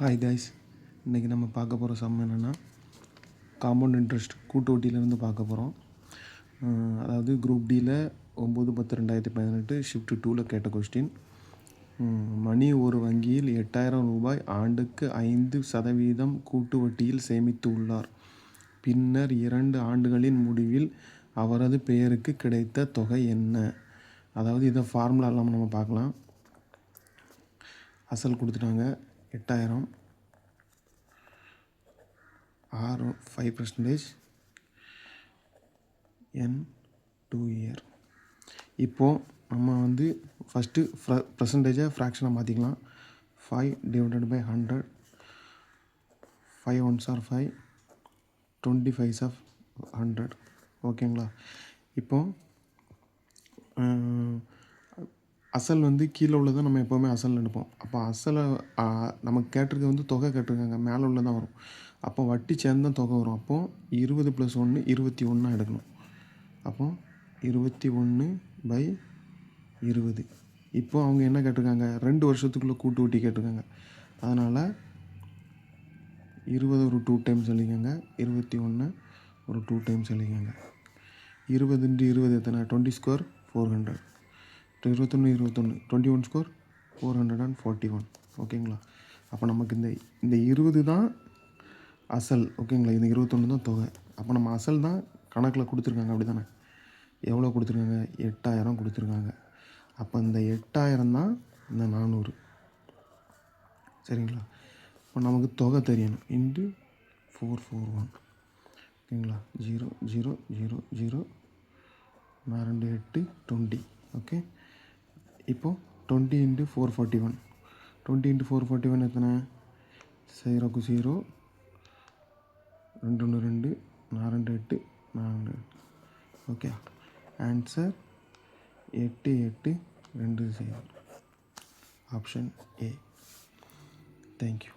Hi guys, இன்றைக்கி நம்ம பார்க்க போகிற சம் என்னென்னா காம்பவுண்ட் இன்ட்ரெஸ்ட் கூட்டு வட்டியிலேருந்து பார்க்க போகிறோம். அதாவது குரூப் டியில் 9/10/2018 ஷிஃப்ட் 2ல் கேட்ட கொஸ்டின். மணி ஒரு வங்கியில் 8000 ரூபாய் ஆண்டுக்கு 5% கூட்டு வட்டியில் சேமித்து உள்ளார். பின்னர் 2 ஆண்டுகளின் முடிவில் அவரது பெயருக்கு கிடைத்த தொகை என்ன? அதாவது இதை ஃபார்முலா இல்லாமல் நம்ம பார்க்கலாம். அசல் கொடுத்துட்டாங்க 8000, R 5% N 2 year. இப்போது நம்ம ஃபஸ்ட்டு பர்சன்டேஜை ஃப்ராக்ஷனாக மாற்றிக்கலாம். 5/100, 5 1s are 5, 25s are 100. ஓகேங்களா? இப்போது அசல் கீழே உள்ளதை நம்ம எப்போவுமே அசல் எடுப்போம். அப்போ அசலை நமக்கு கேட்டிருக்க தொகை கேட்டிருக்காங்க, மேலே உள்ளதான் வரும். அப்போ வட்டி சேர்ந்து தான் தொகை வரும். அப்போது 20 + 1 21 எடுக்கணும். அப்போது 21/20. இப்போது அவங்க என்ன கேட்டிருக்காங்க? 2 வருஷத்துக்குள்ளே கூட்டு வட்டி கேட்டிருக்காங்க. அதனால் 20 ஒரு 2 டைம்ஸ் எழுதிக்கோங்க, 21 ஒரு 2 டைம்ஸ் எழுதிக்கோங்க. 20 × 20 எத்தனை? 20 ஸ்கொயர் 400. 21 21 ஸ்கொயர் 441. ஓகேங்களா? அப்போ நமக்கு இந்த 20 தான் அசல். ஓகேங்களா? இந்த 21 தான் தொகை. அப்போ நம்ம அசல் தான் கணக்கில் கொடுத்துருக்காங்க, அப்படி தானே? எவ்வளோ கொடுத்துருக்காங்க? 8000 கொடுத்துருக்காங்க. அப்போ இந்த 8000 தான் இந்த 400. சரிங்களா? இப்போ நமக்கு தொகை தெரியணும். × 441. ஓகேங்களா? 0 0 0 0 4 8 20. ஓகே. இப்போது 20 × 441. 20 × 441 எத்தனை? 0 0 2 1 2 4 8 4. Okay. Answer 8820. Option A. Thank you.